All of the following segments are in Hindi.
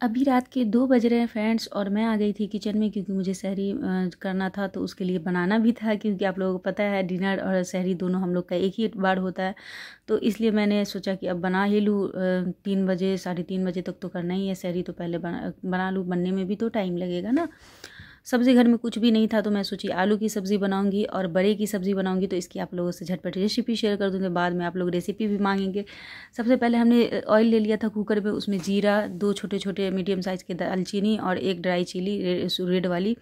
अभी रात के 2 बज रहे हैं फ्रेंड्स, और मैं आ गई थी किचन में क्योंकि मुझे सहरी करना था, तो उसके लिए बनाना भी था, क्योंकि आप लोगों को पता है डिनर और सहरी दोनों हम लोग का एक ही बार होता है। तो इसलिए मैंने सोचा कि अब बना ही लूँ। 3 बजे 3:30 बजे तक तो करना ही है सहरी, तो पहले बना लूँ, बनने में भी तो टाइम लगेगा ना। सब्ज़ी घर में कुछ भी नहीं था, तो मैं सोची आलू की सब्ज़ी बनाऊंगी और बड़े की सब्ज़ी बनाऊंगी, तो इसकी आप लोगों से झटपट रेसिपी शेयर कर दूँगी। बाद में आप लोग रेसिपी भी मांगेंगे। सबसे पहले हमने ऑयल ले लिया था कुकर में, उसमें जीरा, 2 छोटे छोटे मीडियम साइज़ के दालचीनी और 1 ड्राई चिली रेड वाली,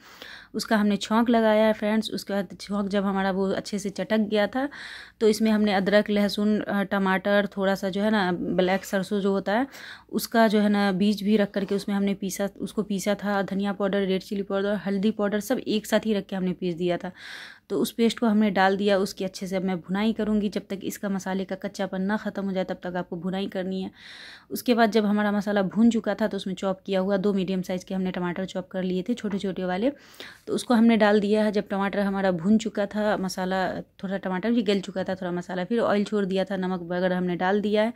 उसका हमने छौंक लगाया है फ्रेंड्स। उसके बाद छौंक जब हमारा वो अच्छे से चटक गया था, तो इसमें हमने अदरक, लहसुन, टमाटर, थोड़ा सा जो है ना ब्लैक सरसों जो होता है उसका जो है ना बीज भी रख करके उसमें हमने उसको पीसा था। धनिया पाउडर, रेड चिली पाउडर, हल्दी पाउडर सब एक साथ ही रख के हमने पीस दिया था। तो उस पेस्ट को हमने डाल दिया। उसकी अच्छे से अब मैं भुनाई करूँगी, जब तक इसका मसाले का कच्चापन ना ख़त्म हो जाए तब तक आपको भुनाई करनी है। उसके बाद जब हमारा मसाला भुन चुका था, तो उसमें चॉप किया हुआ 2 मीडियम साइज़ के हमने टमाटर चॉप कर लिए थे, छोटे छोटे वाले, तो उसको हमने डाल दिया है। जब टमाटर हमारा भुन चुका था, मसाला थोड़ा टमाटर भी गल चुका था, थोड़ा मसाला, फिर ऑयल छोड़ दिया था, नमक वगैरह हमने डाल दिया है।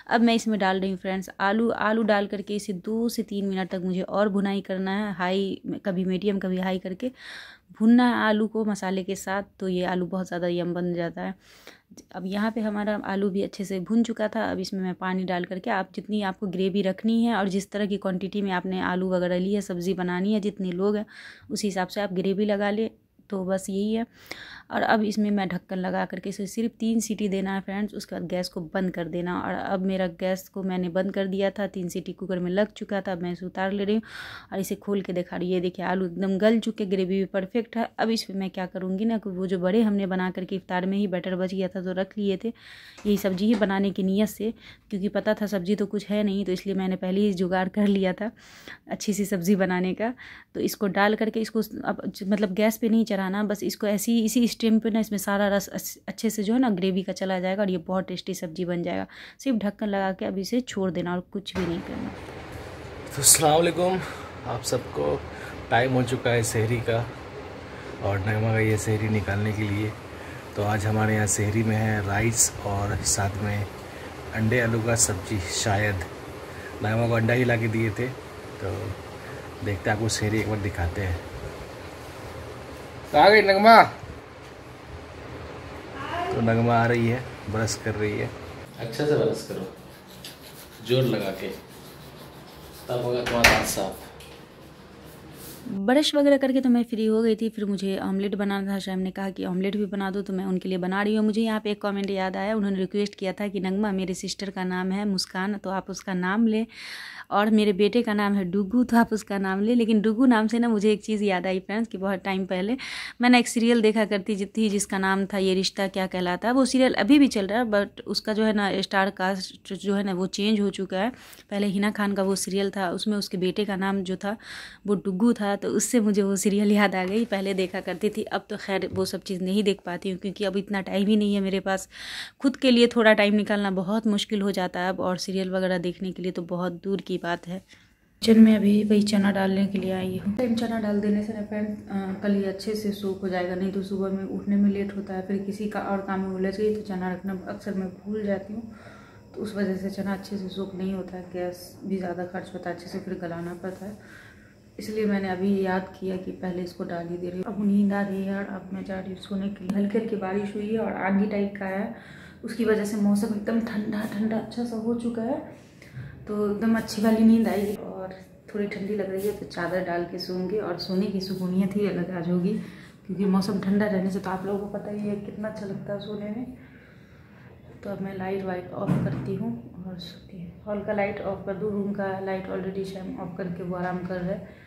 अब मैं इसमें डाल रही हूँ फ्रेंड्स आलू डाल करके इसे 2 से 3 मिनट तक मुझे और भुनाई करना है। हाई, कभी मीडियम कभी हाई करके भुनना है आलू को मसाले के साथ, तो ये आलू बहुत ज़्यादा यम बन जाता है। अब यहाँ पे हमारा आलू भी अच्छे से भुन चुका था। अब इसमें मैं पानी डाल करके, आप जितनी आपको ग्रेवी रखनी है और जिस तरह की क्वांटिटी में आपने आलू वगैरह ली है, सब्ज़ी बनानी है, जितने लोग हैं उस हिसाब से आप ग्रेवी लगा ले, तो बस यही है। और अब इसमें मैं ढक्कन लगा करके इसे सिर्फ 3 सीटी देना है फ्रेंड्स। उसके बाद गैस को बंद कर देना। और अब मेरा गैस को मैंने बंद कर दिया था, 3 सीटी कुकर में लग चुका था। अब मैं इसे उतार ले रही हूँ और इसे खोल के दिखा रही हूँ। ये देखिए आलू एकदम गल चुके, ग्रेवी भी परफेक्ट है। अब इसमें मैं क्या करूँगी ना, वो जो बड़े हमने बना करके इफ्तार में ही बैटर बच गया था तो रख लिए थे, यही सब्ज़ी ही बनाने की नीयत से, क्योंकि पता था सब्ज़ी तो कुछ है नहीं, तो इसलिए मैंने पहले ही जुगाड़ कर लिया था अच्छी सी सब्ज़ी बनाने का। तो इसको डाल करके इसको अब मतलब गैस पे नहीं चढ़ाना, बस इसको ऐसी इसी स्टीम पे ना इसमें सारा रस अच्छे से जो है ना ग्रेवी का चला जाएगा और ये बहुत टेस्टी सब्ज़ी बन जाएगा। सिर्फ ढक्कन लगा के अब इसे छोड़ देना और कुछ भी नहीं करना। तो अस्सलाम वालेकुम आप सबको। टाइम हो चुका है सहरी का और नगमा गई है सहरी निकालने के लिए। तो आज हमारे यहाँ सहरी में है राइस और साथ में अंडे आलू का सब्ज़ी। शायद नगमा को अंडा ही ला के दिए थे, तो देखते हैं आपको सहरी एक बार दिखाते हैं। आ गई नगमा? तो नगमा आ रही है, ब्रश कर रही है। अच्छा से ब्रश करो, जोर लगा के, तब होगा तुम्हारा दांत साफ। ब्रश वगैरह करके तो मैं फ्री हो गई थी। फिर मुझे ऑमलेट बनाना था। शायद ने कहा कि ऑमलेट भी बना दो, तो मैं उनके लिए बना रही हूँ। मुझे यहाँ पे एक कमेंट याद आया, उन्होंने रिक्वेस्ट किया था कि नगमा मेरे सिस्टर का नाम है मुस्कान, तो आप उसका नाम लें, और मेरे बेटे का नाम है डुगू, तो आप उसका नाम लें। लेकिन डुगू नाम से ना मुझे एक चीज़ याद आई फ्रेंड्स, कि बहुत टाइम पहले मैंने एक सीरियल देखा करती थी जिसका नाम था ये रिश्ता क्या कहलाता है। वो सीरियल अभी भी चल रहा है, बट उसका जो है ना स्टार कास्ट जो है ना वो चेंज हो चुका है। पहले हिना खान का वो सीरियल था, उसमें उसके बेटे का नाम जो था वो डुगू था, तो उससे मुझे वो सीरियल याद आ गई। पहले देखा करती थी, अब तो खैर वो सब चीज़ नहीं देख पाती हूँ, क्योंकि अब इतना टाइम ही नहीं है मेरे पास। खुद के लिए थोड़ा टाइम निकालना बहुत मुश्किल हो जाता है अब, और सीरियल वगैरह देखने के लिए तो बहुत दूर की बात है। किचन में अभी वही चना डालने के लिए आई हूँ। टाइम चना डाल देने से ना फ्रेंड कल ये अच्छे से सूख हो जाएगा, नहीं तो सुबह में उठने में लेट होता है, फिर किसी का और काम में उलझ गई तो चना रखना अक्सर मैं भूल जाती हूँ, तो उस वजह से चना अच्छे से सूख नहीं होता है। गैस भी ज़्यादा खर्च होता है, अच्छे से फिर गलाना पड़ता है, इसलिए मैंने अभी याद किया कि पहले इसको डाल ही दे रही हूँ। अब नींद आ रही है और अब मैं जा रही हूँ सोने के लिए। हल्की हल्की बारिश हुई है और आंधी टाइप का है, उसकी वजह से मौसम एकदम ठंडा ठंडा अच्छा सा हो चुका है, तो एकदम अच्छी वाली नींद आएगी। और थोड़ी ठंडी लग रही है तो चादर डाल के सोऊंगी, और सोने की सुकूनियत ही अलग आज होगी, क्योंकि मौसम ठंडा रहने से तो आप लोगों को पता ही है कितना अच्छा लगता है सोने में। तो अब मैं लाइट वाइट ऑफ करती हूँ और सोती हूँ। हॉल का लाइट ऑफ कर दूँ, रूम का लाइट ऑलरेडी शाम ऑफ करके वो आराम कर रहा है।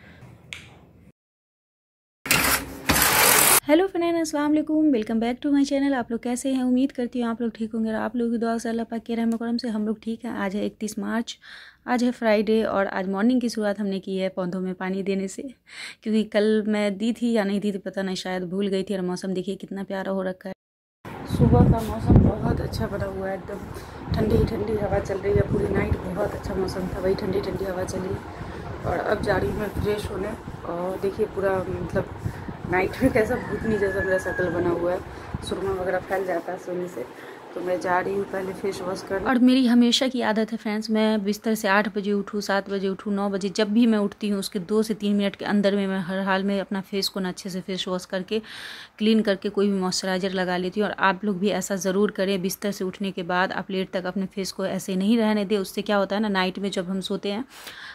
हेलो फ्रेंड, अस्सलाम वालेकुम, welcome back to my channel. आप लोग कैसे हैं? उम्मीद करती हूँ आप लोग ठीक होंगे और आप लोगों की दुआ से अल्लाह पाक के रहम करम से हम लोग ठीक हैं। आज है 31 मार्च, आज है फ्राइडे, और आज मॉर्निंग की शुरुआत हमने की है पौधों में पानी देने से, क्योंकि कल मैं दी थी या नहीं दी थी पता नहीं, शायद भूल गई थी। और मौसम देखिए कितना प्यारा हो रखा है। सुबह का मौसम बहुत अच्छा बना हुआ है, एकदम ठंडी ठंडी हवा चल रही है। पूरी नाइट बहुत अच्छा मौसम था, वही ठंडी ठंडी हवा चली। और अब जा रही हूँ मैं फ्रेश होने, और देखिए पूरा मतलब नाइट में कैसा भूतनी जैसा मेरा शक्ल बना हुआ है। सुरमा वगैरह फैल जाता है सोने से। तो मैं जा रही हूँ पहले फेस वॉश कर। और मेरी हमेशा की आदत है फ्रेंड्स, मैं बिस्तर से 8 बजे उठूँ, 7 बजे उठूँ, 9 बजे, जब भी मैं उठती हूँ उसके 2 से 3 मिनट के अंदर में मैं हर हाल में अपना फेस को ना अच्छे से फेस वॉश करके क्लीन करके कोई भी मॉइस्चराइज़र लगा लेती हूँ। और आप लोग भी ऐसा ज़रूर करें, बिस्तर से उठने के बाद आप लेट तक अपने फेस को ऐसे नहीं रहने दें। उससे क्या होता है ना, नाइट में जब हम सोते हैं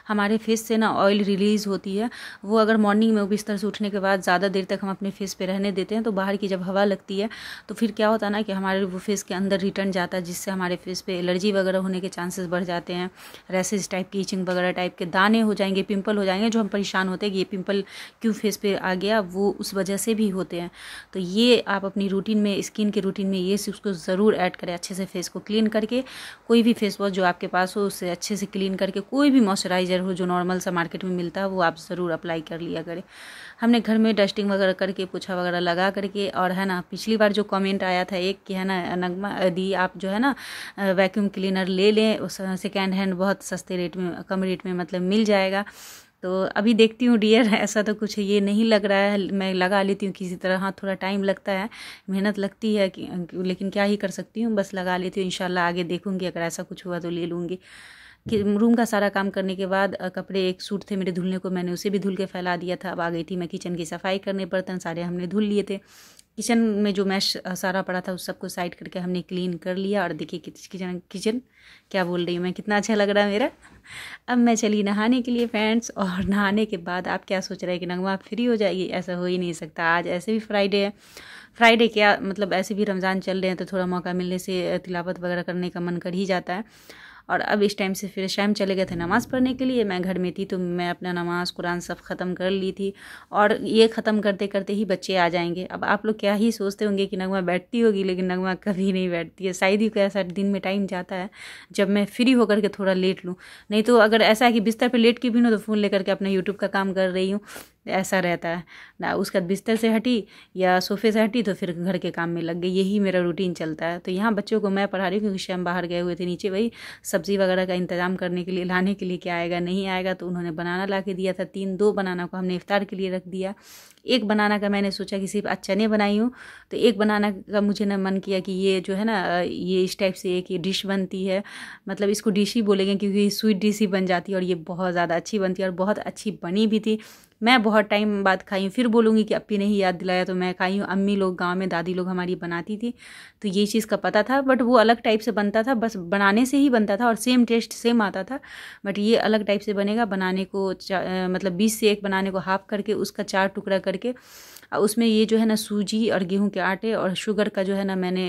हमारे फेस से ना ऑयल रिलीज़ होती है, वो अगर मॉर्निंग में बिस्तर से उठने के बाद ज़्यादा देर तक हम अपने फेस पे रहने देते हैं तो बाहर की जब हवा लगती है तो फिर क्या होता है ना कि हमारे वो फेस के अंदर रिटर्न जाता है, जिससे हमारे फेस पे एलर्जी वगैरह होने के चांसेस बढ़ जाते हैं, रैसेस टाइप की, इचिंग वगैरह टाइप के दाने हो जाएंगे, पिंपल हो जाएंगे। जो हम परेशान होते हैं कि ये पिंपल क्यों फेस पे आ गया, वो उस वजह से भी होते हैं। तो ये आप अपनी रूटीन में, स्किन के रूटीन में ये उसको ज़रूर ऐड करें, अच्छे से फेस को क्लीन करके। कोई भी फेस वॉश जो आपके पास हो उससे अच्छे से क्लीन करके, कोई भी मॉइस्चराइज़र हो जो नॉर्मल सा मार्केट में मिलता है वो आप ज़रूर अप्लाई कर लिया करें। हमने घर में डस्टिंग वगैरह करके, पोछा वगैरह लगा करके, और है ना पिछली बार जो कमेंट आया था एक कि है ना नगमा दी आप जो है ना वैक्यूम क्लीनर ले लें, उस सेकेंड हैंड बहुत सस्ते रेट में, कम रेट में मतलब मिल जाएगा। तो अभी देखती हूँ डियर, ऐसा तो कुछ ये नहीं लग रहा है, मैं लगा लेती हूँ किसी तरह। हाँ थोड़ा टाइम लगता है, मेहनत लगती है लेकिन क्या ही कर सकती हूँ, बस लगा लेती हूँ। इंशाल्लाह आगे देखूँगी, अगर ऐसा कुछ हुआ तो ले लूँगी। कि रूम का सारा काम करने के बाद कपड़े, एक सूट थे मेरे धुलने को, मैंने उसे भी धुल के फैला दिया था। अब आ गई थी मैं किचन की सफाई करने, बर्तन सारे हमने धुल लिए थे। किचन में जो मैश सारा पड़ा था उस सबको साइड करके हमने क्लीन कर लिया। और देखिए किचन क्या बोल रही हूँ मैं, कितना अच्छा लग रहा है मेरा। अब मैं चली नहाने के लिए फ्रेंड्स, और नहाने के बाद आप क्या सोच रहे हैं कि नगमा फ्री हो जाएगी, ऐसा हो ही नहीं सकता। आज ऐसे भी फ्राइडे है, फ्राइडे क्या मतलब ऐसे भी रमज़ान चल रहे हैं तो थोड़ा मौका मिलने से तिलावत वगैरह करने का मन कर ही जाता है। और अब इस टाइम से फिर शाम चले गए थे नमाज़ पढ़ने के लिए। मैं घर में थी तो मैं अपना नमाज़ कुरान सब ख़त्म कर ली थी, और ये ख़त्म करते करते ही बच्चे आ जाएंगे। अब आप लोग क्या ही सोचते होंगे कि नगमा बैठती होगी, लेकिन नगमा कभी नहीं बैठती है। शायद ही कोई ऐसा दिन में टाइम जाता है जब मैं फ्री होकर के थोड़ा लेट लूँ, नहीं तो अगर ऐसा है कि बिस्तर पर लेट के भी ना तो फ़ोन लेकर के अपना यूट्यूब का काम कर रही हूँ, ऐसा रहता है ना। उसका बिस्तर से हटी या सोफे से हटी तो फिर घर के काम में लग गई, यही मेरा रूटीन चलता है। तो यहाँ बच्चों को मैं पढ़ा रही हूँ क्योंकि शाम बाहर गए हुए थे नीचे, वही सब्ज़ी वगैरह का इंतज़ाम करने के लिए, लाने के लिए क्या आएगा नहीं आएगा। तो उन्होंने बनाना ला के दिया था, 2 बनाना को हमने इफ्तार के लिए रख दिया। एक बनाना का मैंने सोचा कि सिर्फ आज चने बनाई हूँ, तो एक बनाना का मुझे ना मन किया कि ये जो है ना ये इस टाइप से एक ये डिश बनती है, मतलब इसको डिश ही बोलेंगे क्योंकि स्वीट डिश ही बन जाती है, और ये बहुत ज़्यादा अच्छी बनती है और बहुत अच्छी बनी भी थी। मैं बहुत टाइम बाद खाई हूँ, फिर बोलूँगी कि अपी ने ही याद दिलाया तो मैं खाई हूँ। अम्मी लोग गांव में, दादी लोग हमारी बनाती थी तो ये चीज़ का पता था, बट वो अलग टाइप से बनता था, बस बनाने से ही बनता था और सेम टेस्ट सेम आता था। बट ये अलग टाइप से बनेगा, बनाने को मतलब 20 से 1 बनाने को हाफ करके उसका 4 टुकड़ा करके उसमें ये जो है ना सूजी और गेहूं के आटे और शुगर का जो है ना मैंने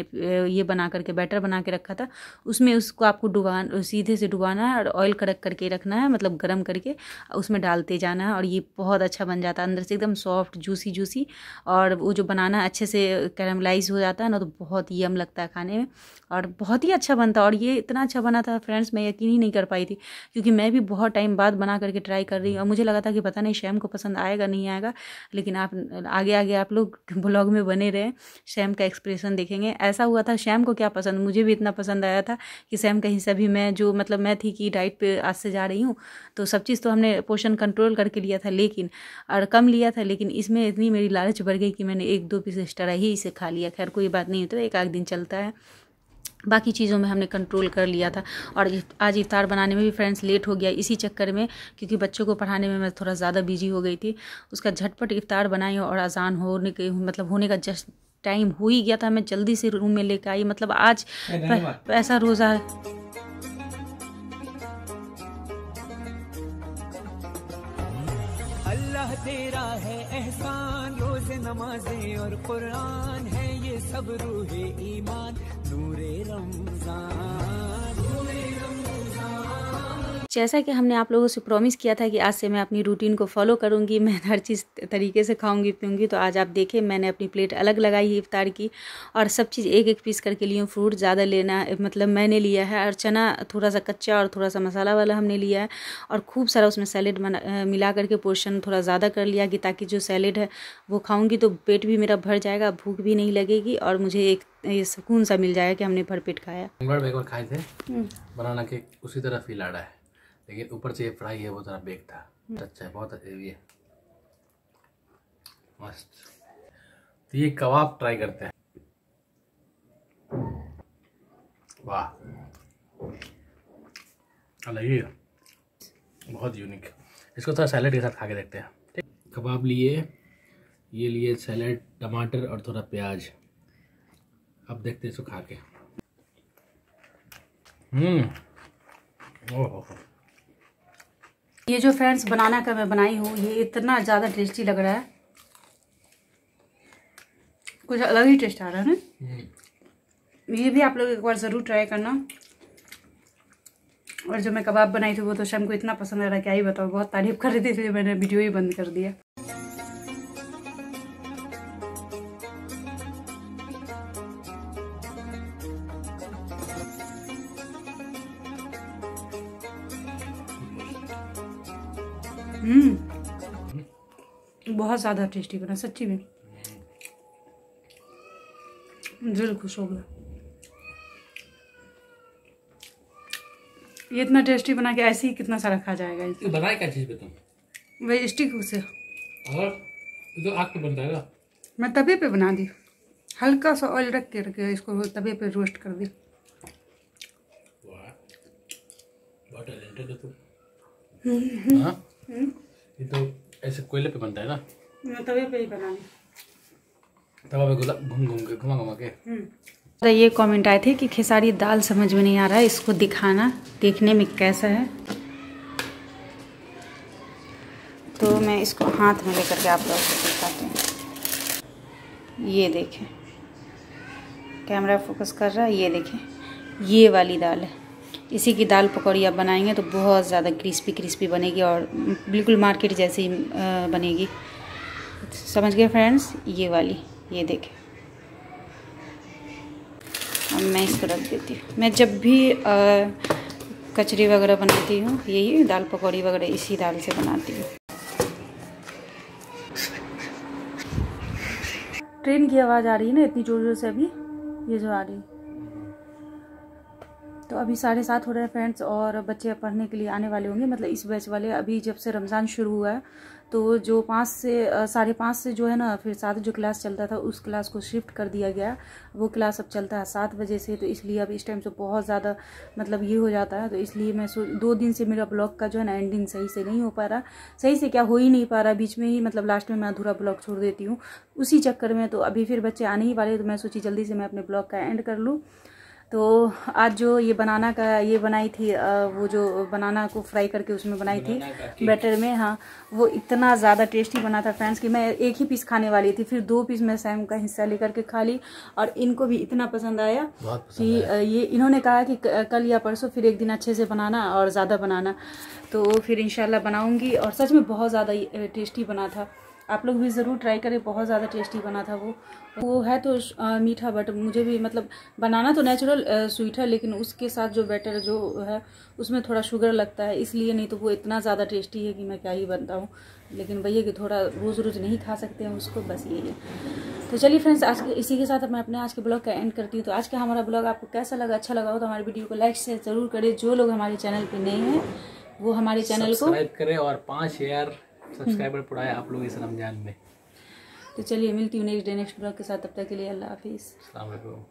ये बना करके बैटर बना के रखा था, उसमें उसको आपको सीधे से डुबाना है और ऑयल कड़क करके रखना है, मतलब गरम करके उसमें डालते जाना है। और ये बहुत अच्छा बन जाता है, अंदर से एकदम सॉफ्ट जूसी जूसी, और वो जो बनाना अच्छे से कैरमलाइज हो जाता है ना तो बहुत यम लगता है खाने में, और बहुत ही अच्छा बनता है। और ये इतना अच्छा बना था फ्रेंड्स, मैं यकीन ही नहीं कर पाई थी क्योंकि मैं भी बहुत टाइम बाद बना करके ट्राई कर रही हूँ और मुझे लगा था कि पता नहीं शैम को पसंद आएगा नहीं आएगा, लेकिन आप आगे आगे आप लोग ब्लॉग में बने रहे, शैम का एक्सप्रेशन देखेंगे। ऐसा हुआ था, शैम को क्या पसंद, मुझे भी इतना पसंद आया था कि शैम कहीं से भी मैं जो मतलब मैं थी कि डाइट पे आज से जा रही हूँ तो सब चीज़ तो हमने पोषण कंट्रोल करके लिया था, लेकिन और कम लिया था, लेकिन इसमें इतनी मेरी लालच बढ़ गई कि मैंने 1-2 पीस एक्स्ट्रा ही इसे खा लिया। खैर कोई बात नहीं, तो एक आध दिन चलता है, बाकी चीज़ों में हमने कंट्रोल कर लिया था। और आज इफ्तार बनाने में भी फ्रेंड्स लेट हो गया इसी चक्कर में, क्योंकि बच्चों को पढ़ाने में मैं थोड़ा ज़्यादा बिजी हो गई थी। उसका झटपट इफ्तार बनाई और अजान होने के मतलब होने का जस्ट टाइम हो ही गया था, मैं जल्दी से रूम में लेकर आई। मतलब आज ऐसा रोज़ा अल्लाह तेरा है एहसान, रोज़े नमाज़ें और कुरान है ये सब रूहे ईमान, नूरे रमज़ान, नूरे रमज़ान। जैसा कि हमने आप लोगों से प्रॉमिस किया था कि आज से मैं अपनी रूटीन को फॉलो करूंगी, मैं हर चीज़ तरीके से खाऊंगी पीऊंगी, तो आज आप देखें मैंने अपनी प्लेट अलग लगाई है इफ्तार की, और सब चीज़ एक एक पीस करके ली हूँ। फ्रूट ज़्यादा लेना मतलब मैंने लिया है, और चना थोड़ा सा कच्चा और थोड़ा सा मसाला वाला हमने लिया है, और खूब सारा उसमें सैलेड मिला करके पोर्शन थोड़ा ज़्यादा कर लिया कि ताकि जो सैलेड है वो खाऊँगी तो पेट भी मेरा भर जाएगा, भूख भी नहीं लगेगी, और मुझे एक सुकून सा मिल जाएगा कि हमने भरपेट खाया। एक बार खाए थे बनाना के, उसी तरह फील आ रहा है, लेकिन ऊपर से ये फ्राई है वो थोड़ा बेक था। अच्छा है, बहुत अच्छा ये मस्त। तो ये कबाब ट्राई करते हैं। वाह, अलग ही है, बहुत यूनिक। इसको थोड़ा सैलेड के साथ खा के देखते हैं। ठीक, कबाब लिए, ये लिए सैलेड, टमाटर और थोड़ा प्याज। अब देखते हैं इसको खा के। ओह, ये जो फ्रेंड्स बनाना का मैं बनाई हूँ, ये इतना ज़्यादा टेस्टी लग रहा है, कुछ अलग ही टेस्ट आ रहा है ना। ये भी आप लोग एक बार ज़रूर ट्राई करना। और जो मैं कबाब बनाई थी वो तो शाम को इतना पसंद आ रहा है, क्या ही बताओ, बहुत तारीफ कर रही थी, इसलिए मैंने वीडियो ही बंद कर दिया। बहुत ज़्यादा टेस्टी बना सच्ची में, दिल खुश हो गया। ये इतना टेस्टी बना के ऐसे ही कितना सारा खा जाएगा। ये बनाए क्या चीज़ पे तुम? वही स्टिक से। और तो आग पे बनता है? मैं तवे पे बना दी, हल्का सा ऑयल रख के इसको तवे पे रोस्ट कर दी। वाह, बहुत टैलेंटेड है तुम। हाँ, ये तो ऐसे कोयले पे बनता है ना? मैं तवे पे ही बना दी, तवा पे घुमा के। ये कमेंट आए थे कि खेसारी दाल समझ में नहीं आ रहा है, इसको दिखाना देखने में कैसा है। तो मैं इसको हाथ में लेकर के आप लोगों को दिखाते हैं। ये देखें, कैमरा फोकस कर रहा है, ये देखें, ये वाली दाल है। इसी की दाल पकौड़ी आप बनाएंगे तो बहुत ज़्यादा क्रिस्पी क्रिस्पी बनेगी और बिल्कुल मार्केट जैसी बनेगी। समझ गए फ्रेंड्स? ये वाली, ये देखें। अब मैं इसको रख देती हूँ। मैं जब भी कचरी वगैरह बनाती हूँ, यही दाल पकौड़ी वगैरह इसी दाल से बनाती हूँ। ट्रेन की आवाज़ आ रही है ना इतनी जोर जोर से, अभी ये जो आ रही है। तो अभी 7:30 हो रहे हैं फ्रेंड्स, और बच्चे पढ़ने के लिए आने वाले होंगे, मतलब इस बैच वाले। अभी जब से रमज़ान शुरू हुआ है तो जो 5 से 5:30 से जो है ना, फिर 7 जो क्लास चलता था उस क्लास को शिफ्ट कर दिया गया। वो क्लास अब चलता है 7 बजे से, तो इसलिए अब इस टाइम से बहुत ज़्यादा मतलब ये हो जाता है। तो इसलिए मैं 2 दिन से मेरा ब्लॉग का जो है ना एंडिंग सही से नहीं हो पा रहा, सही से क्या हो ही नहीं पा रहा, बीच में ही मतलब लास्ट में मैं अधूरा ब्लॉग छोड़ देती हूँ उसी चक्कर में। तो अभी फिर बच्चे आने ही वाले, तो मैं सोची जल्दी से मैं अपने ब्लॉग का एंड कर लूँ। तो आज जो ये बनाना का ये बनाई थी, वो जो बनाना को फ्राई करके उसमें बनाई थी बैटर में, हाँ, वो इतना ज़्यादा टेस्टी बना था फ्रेंड्स कि मैं एक ही पीस खाने वाली थी, फिर 2 पीस मैं सैम का हिस्सा लेकर के खा ली। और इनको भी इतना पसंद आया कि ये इन्होंने कहा कि कल या परसों फिर एक दिन अच्छे से बनाना और ज़्यादा बनाना। तो फिर इंशाल्लाह बनाऊँगी। और सच में बहुत ज़्यादा टेस्टी बना था, आप लोग भी ज़रूर ट्राई करें, बहुत ज़्यादा टेस्टी बना था। वो है तो मीठा, बट मुझे भी मतलब बनाना तो नेचुरल स्वीट है, लेकिन उसके साथ जो बैटर जो है उसमें थोड़ा शुगर लगता है, इसलिए। नहीं तो वो इतना ज़्यादा टेस्टी है कि मैं क्या ही बनता हूँ। लेकिन भैया कि थोड़ा रोज़ रोज़ नहीं खा सकते हैं उसको, बस यही है। तो चलिए फ्रेंड्स, आज इसी के साथ मैं अपने आज के ब्लॉग का एंड करती हूँ। तो आज का हमारा ब्लॉग आपको कैसा लगा? अच्छा लगा हो तो हमारी वीडियो को लाइक शेयर ज़रूर करें। जो लोग हमारे चैनल पर नए हैं वो हमारे चैनल को सब्सक्राइब करें, और 5000 सब्सक्राइबर पड़ाए आप लोग इस रमजान में। तो चलिए मिलती हूँ नेक्स्ट ब्लॉग के साथ, तब तक के लिए अल्लाह हाफिज़। अस्सलाम वालेकुम।